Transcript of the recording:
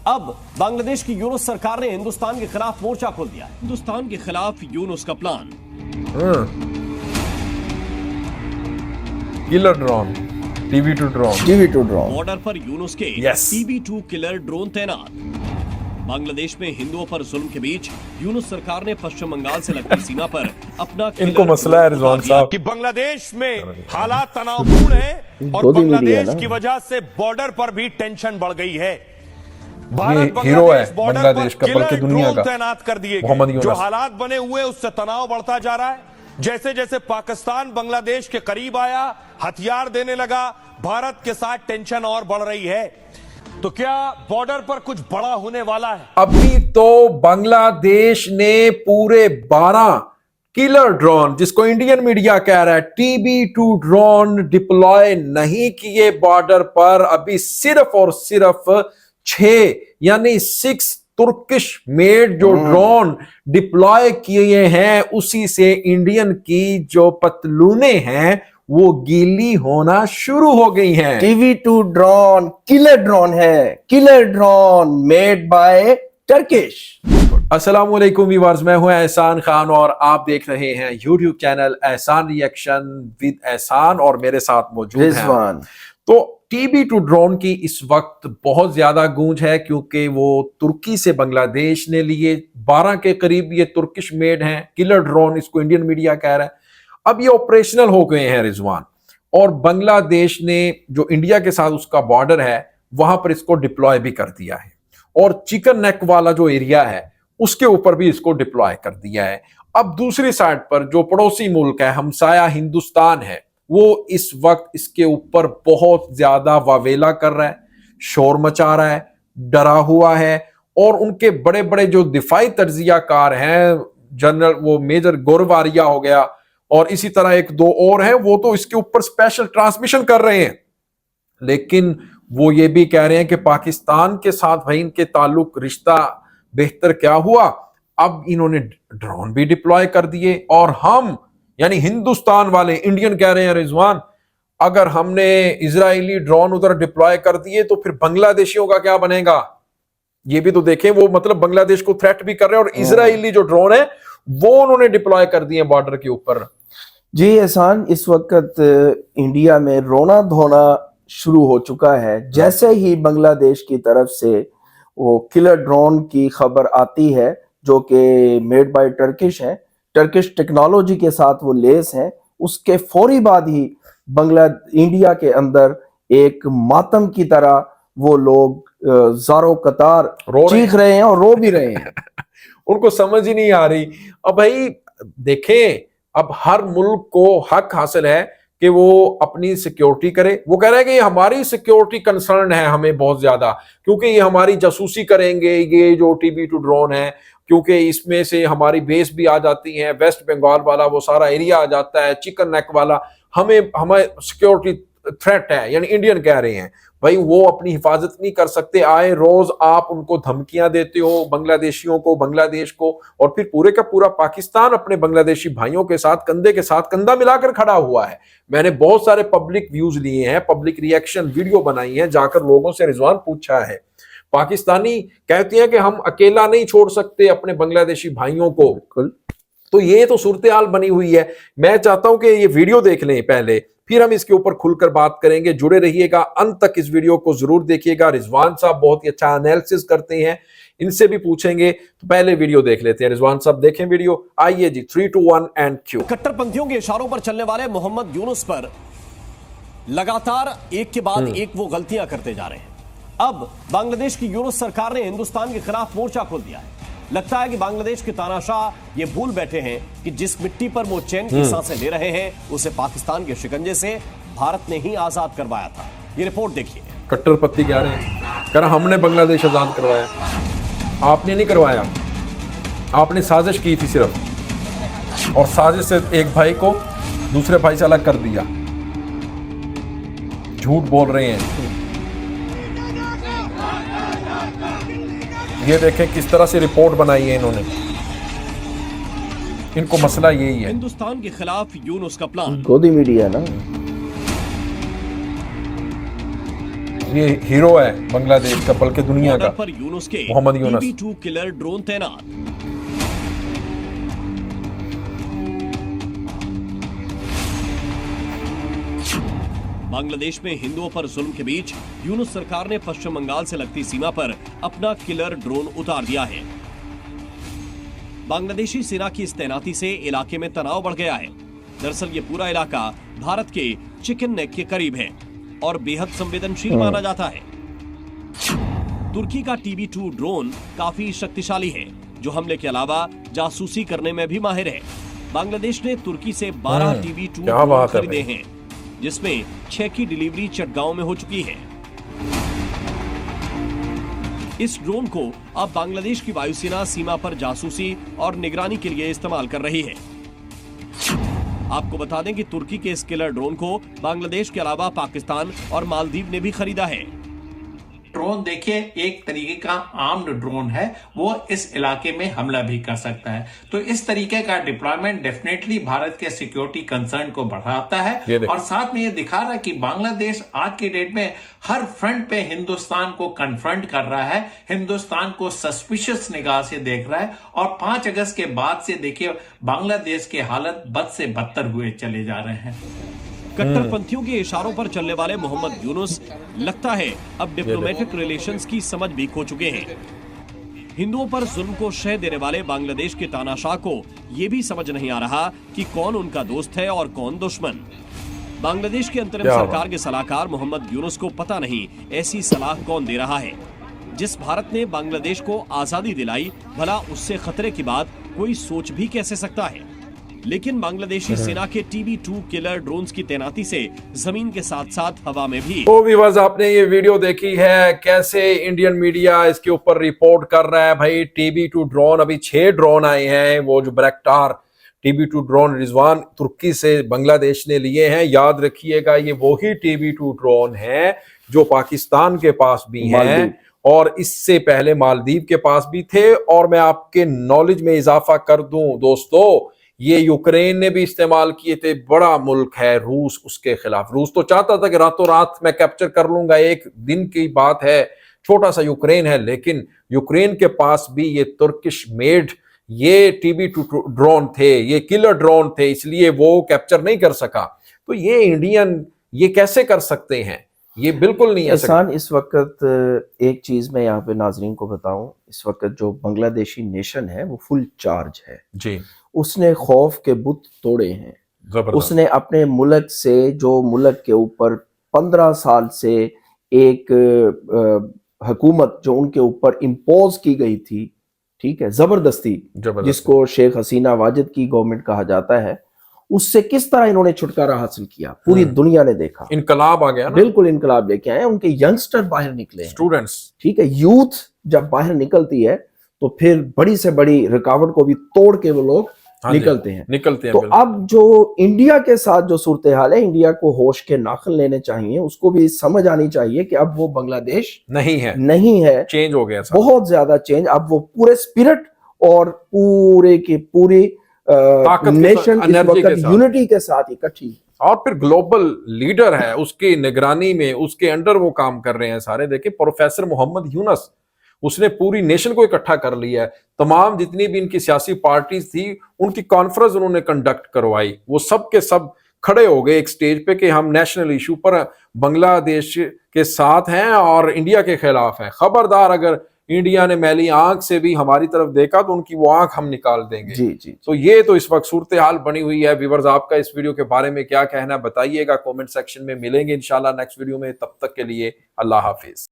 अब बांग्लादेश की यूनुस सरकार ने हिंदुस्तान के खिलाफ मोर्चा खोल दिया। हिंदुस्तान के खिलाफ यूनुस का plan. Killer drone, TB2 drone. Border पर यूनुस के TB2 किलर ड्रोन तैनात। बांग्लादेश में हिंदुओं पर जुल्म के बीच यूनुस सरकार ने पश्चिम बंगाल से लगती सीमा पर अपना इनको मसला है रिजवान साहब कि बांग्लादेश में हालात तनावपूर्ण है और बांग्लादेश की वजह से बॉर्डर पर भी टेंशन बढ़ गई है। भारत हीरो है बॉर्डर बांग्लादेश का, पर बल्कि दुनिया का तैनात कर दिए मोहम्मद गए। यूनुस। जो हालात बने हुए उससे तनाव बढ़ता जा रहा है। जैसे जैसे पाकिस्तान बांग्लादेश के करीब आया, हथियार देने लगा, भारत के साथ टेंशन और बढ़ रही है। तो क्या बॉर्डर पर कुछ बड़ा होने वाला है? अभी तो बांग्लादेश ने पूरे 12 किलर ड्रोन, जिसको इंडियन मीडिया कह रहा है TB2 ड्रोन, डिप्लॉय नहीं किए बॉर्डर पर। अभी सिर्फ और सिर्फ 6 यानी 6 तुर्किश मेड जो ड्रोन डिप्लॉय किए हैं, उसी से इंडियन की जो पतलूने हैं वो गीली होना शुरू हो गई हैं। TB2 ड्रोन किलर ड्रोन है, killer drone made by Turkish. अस्सलाम वालेकुम व्यूअर्स, मैं हूं एहसान खान और आप देख रहे हैं यूट्यूब चैनल एहसान रिएक्शन विद एहसान और मेरे साथ मौजूद हैं। तो TB2 ड्रोन की इस वक्त बहुत ज्यादा गूंज है क्योंकि वो तुर्की से बांग्लादेश ने लिए। 12 के करीब ये तुर्किश मेड हैं किलर ड्रोन, इसको इंडियन मीडिया कह रहा है। अब ये ऑपरेशनल हो गए हैं रिजवान, और बांग्लादेश ने जो इंडिया के साथ उसका बॉर्डर है वहां पर इसको डिप्लॉय भी कर दिया है, और चिकन नेक वाला जो एरिया है उसके ऊपर भी इसको डिप्लॉय कर दिया है। अब दूसरी साइड पर जो पड़ोसी मुल्क है, हमसाया हिंदुस्तान है, वो इस वक्त इसके ऊपर बहुत ज्यादा वावेला कर रहा है, शोर मचा रहा है, डरा हुआ है। और उनके बड़े बड़े जो दिफाई तर्जियाकार हैं, जनरल वो मेजर गोरवारिया हो गया और इसी तरह 1-2 और हैं, वो तो इसके ऊपर स्पेशल ट्रांसमिशन कर रहे हैं। लेकिन वो ये भी कह रहे हैं कि पाकिस्तान के साथ भाई इनके ताल्लुक रिश्ता बेहतर क्या हुआ, अब इन्होंने ड्रोन भी डिप्लॉय कर दिए। और हम यानी हिंदुस्तान वाले इंडियन कह रहे हैं रिजवान, अगर हमने इजरायली ड्रोन उधर डिप्लॉय कर दिए तो फिर बांग्लादेशियों का क्या बनेगा, ये भी तो देखें। वो मतलब बांग्लादेश को थ्रेट भी कर रहे हैं, और इजरायली जो ड्रोन है वो उन्होंने डिप्लॉय कर दिए बॉर्डर के ऊपर। जी एहसान, इस वक्त इंडिया में रोना धोना शुरू हो चुका है। जैसे ही बांग्लादेश की तरफ से वो किलर ड्रोन की खबर आती है जो कि मेड बाय टर्किश है, टर्किश टेक्नोलॉजी के साथ वो लेस हैं, उसके फौरी बाद ही इंडिया के अंदर एक मातम की तरह वो लोग ज़ारो कतार चीख रहे हैं और रो भी रहे हैं। उनको समझ ही नहीं आ रही। अब भाई देखें, अब हर मुल्क को हक हासिल है कि वो अपनी सिक्योरिटी करे। वो कह रहे हैं कि ये हमारी सिक्योरिटी कंसर्न है हमें बहुत ज्यादा, क्योंकि ये हमारी जासूसी करेंगे, ये जो TB2 ड्रोन है, क्योंकि इसमें से हमारी बेस भी आ जाती है, वेस्ट बंगाल वाला वो सारा एरिया आ जाता है, चिकन नेक वाला हमें सिक्योरिटी थ्रेट है। यानी इंडियन कह रहे हैं भाई वो अपनी हिफाजत नहीं कर सकते। आए रोज आप उनको धमकियां देते हो, बांग्लादेशियों को, बांग्लादेश को, और फिर पूरे का पूरा पाकिस्तान अपने बांग्लादेशी भाइयों के साथ कंधे के साथ कंधा मिलाकर खड़ा हुआ है। मैंने बहुत सारे पब्लिक व्यूज लिए हैं, पब्लिक रिएक्शन वीडियो बनाई है, जाकर लोगों से रिजवान पूछा है। पाकिस्तानी कहते हैं कि हम अकेला नहीं छोड़ सकते अपने बांग्लादेशी भाइयों को। तो ये तो सूरत हाल बनी हुई है। मैं चाहता हूं कि ये वीडियो देख लें पहले, फिर हम इसके ऊपर खुलकर बात करेंगे। जुड़े रहिएगा, अंत तक इस वीडियो को जरूर देखिएगा। रिजवान साहब बहुत ही अच्छा एनालिसिस करते हैं, इनसे भी पूछेंगे। तो पहले वीडियो देख लेते हैं। रिजवान साहब देखें वीडियो, आइए जी। 3, 2, 1 एंड क्यू। कट्टरपंथियों के इशारों पर चलने वाले मोहम्मद यूनुस पर लगातार एक के बाद एक वो गलतियां करते जा रहे हैं। अब बांग्लादेश की यूनुस सरकार ने हिंदुस्तान के खिलाफ मोर्चा खोल दिया है। लगता है कि बांग्लादेश के तानाशाह ये भूल बैठे हैं कि जिस मिट्टी पर वो चैन की सांसें ले रहे हैं उसे पाकिस्तान के शिकंजे से भारत ने ही आजाद करवाया था। ये रिपोर्ट देखिए। कट्टरपंथी कह रहे हैं, कह रहा हमने बांग्लादेश आजाद करवाया, आपने नहीं करवाया, आपने साजिश की थी सिर्फ, और साजिश से एक भाई को दूसरे भाई से अलग कर दिया। झूठ बोल रहे हैं। ये देखें किस तरह से रिपोर्ट बनाई है इन्होंने। इनको मसला यही है। हिंदुस्तान के खिलाफ यूनुस का प्लान। गोदी मीडिया ना। ये हीरो है बांग्लादेश का, बल्कि दुनिया का, बॉर्डर पर यूनुस के Mohammad Yunus. TB2 killer drone तैनात। बांग्लादेश में हिंदुओं पर जुल्म के बीच यूनुस सरकार ने पश्चिम बंगाल से लगती सीमा पर अपना किलर ड्रोन उतार दिया है। बांग्लादेशी सेना की इस तैनाती से इलाके में तनाव बढ़ गया है। दरअसल ये पूरा इलाका भारत के चिकन नेक के करीब है और बेहद संवेदनशील माना जाता है। तुर्की का TB2 ड्रोन काफी शक्तिशाली है, जो हमले के अलावा जासूसी करने में भी माहिर है। बांग्लादेश ने तुर्की से 12 TB2 ड्रोन खरीदे हैं, जिसमें 6 की डिलीवरी चटगांव में हो चुकी है। इस ड्रोन को अब बांग्लादेश की वायुसेना सीमा पर जासूसी और निगरानी के लिए इस्तेमाल कर रही है। आपको बता दें कि तुर्की के इस किलर ड्रोन को बांग्लादेश के अलावा पाकिस्तान और मालदीव ने भी खरीदा है। ड्रोन देखिए एक तरीके का आर्म्ड ड्रोन है, वो इस इलाके में हमला भी कर सकता है। तो इस तरीके का डिप्लॉयमेंट डेफिनेटली भारत के सिक्योरिटी कंसर्न को बढ़ाता है और साथ में ये दिखा रहा है कि बांग्लादेश आज की डेट में हर फ्रंट पे हिंदुस्तान को कन्फ्रंट कर रहा है, हिंदुस्तान को सस्पिशियस निगाह से देख रहा है। और 5 अगस्त के बाद से देखिए बांग्लादेश के हालत बद से बदतर हुए चले जा रहे हैं। कट्टरपंथियों के इशारों पर चलने वाले मोहम्मद यूनुस लगता है अब डिप्लोमेटिक रिलेशंस की समझ भी खो चुके हैं। हिंदुओं पर जुल्म को शह देने वाले बांग्लादेश के तानाशाह को यह भी समझ नहीं आ रहा कि कौन उनका दोस्त है और कौन दुश्मन। बांग्लादेश के अंतरिम सरकार के सलाहकार मोहम्मद यूनुस को पता नहीं ऐसी सलाह कौन दे रहा है। जिस भारत ने बांग्लादेश को आजादी दिलाई, भला उससे खतरे की बात कोई सोच भी कैसे सकता है। लेकिन बांग्लादेशी सेना के TB2 किलर ड्रोन्स की तैनाती से जमीन के साथ साथ हवा में भी। तो व्यूअर्स, आपने ये वीडियो देखी है, कैसे इंडियन मीडिया इसके ऊपर रिपोर्ट कर रहा है। भाई TB2 ड्रोन, अभी 6 ड्रोन आए हैं, वो जो बैरक्टार TB2 ड्रोन रिजवान तुर्की से बांग्लादेश ने लिए हैं। याद रखिएगा, ये वही TB2 ड्रोन है जो पाकिस्तान के पास भी हैं और इससे पहले मालदीव के पास भी थे। और मैं आपके नॉलेज में इजाफा कर दूं दोस्तों, ये यूक्रेन ने भी इस्तेमाल किए थे। बड़ा मुल्क है रूस, उसके खिलाफ रूस तो चाहता था कि रातों रात मैं कैप्चर कर लूंगा, एक दिन की बात है, छोटा सा यूक्रेन है, लेकिन यूक्रेन के पास भी ये तुर्किश मेड ये TB2 ड्रोन थे, ये किलर ड्रोन थे, इसलिए वो कैप्चर नहीं कर सका। तो ये इंडियन ये कैसे कर सकते हैं? ये बिल्कुल नहीं एहसान। इस वक्त एक चीज मैं यहाँ पे नाजरीन को बताऊं, इस वक्त जो बांग्लादेशी नेशन है वो फुल चार्ज है जी। उसने खौफ के बुत तोड़े हैं। उसने अपने मुल्क से, जो मुल्क के ऊपर 15 साल से एक हुकूमत जो उनके ऊपर इम्पोज की गई थी, ठीक है, जबरदस्ती, जिसको शेख हसीना वाजिद की गवर्नमेंट कहा जाता है, उससे किस तरह इन्होंने छुटकारा हासिल किया पूरी दुनिया ने देखा। इनकलाब आ गया ना? बिल्कुल इनकलाब लेके आए। उनके यंगस्टर बाहर निकले, स्टूडेंट्स, ठीक है। यूथ जब बाहर निकलती है तो फिर बड़ी से बड़ी रुकावट को भी तोड़ के वो लोग निकलते हैं। तो अब जो इंडिया के साथ जो सूरत हाल है, इंडिया को होश के नाखन लेने चाहिए, उसको भी समझ आनी चाहिए कि अब वो बांग्लादेश नहीं है, चेंज हो गया, बहुत ज्यादा चेंज। अब वो पूरे स्पिरिट और पूरे की पूरी नेशन यूनिटी के साथ इकट्ठी, और फिर ग्लोबल लीडर है, उसकी निगरानी में, उसके अंडर वो काम कर रहे हैं सारे। देखिए प्रोफेसर मोहम्मद यूनुस, उसने पूरी नेशन को इकट्ठा कर लिया है। तमाम जितनी भी इनकी सियासी पार्टीज थी, उनकी कॉन्फ्रेंस उन्होंने कंडक्ट करवाई। वो सब के सब खड़े हो गए एक स्टेज पे कि हम नेशनल इशू पर बांग्लादेश के साथ हैं और इंडिया के खिलाफ हैं। खबरदार, अगर इंडिया ने मैली आंख से भी हमारी तरफ देखा तो उनकी वो आंख हम निकाल देंगे। जी। तो ये तो इस वक्त सूरत हाल बनी हुई है। व्यूअर्स, आपका इस वीडियो के बारे में क्या कहना है बताइएगा कमेंट सेक्शन में। मिलेंगे इंशाल्लाह नेक्स्ट वीडियो में, तब तक के लिए अल्लाह हाफिज।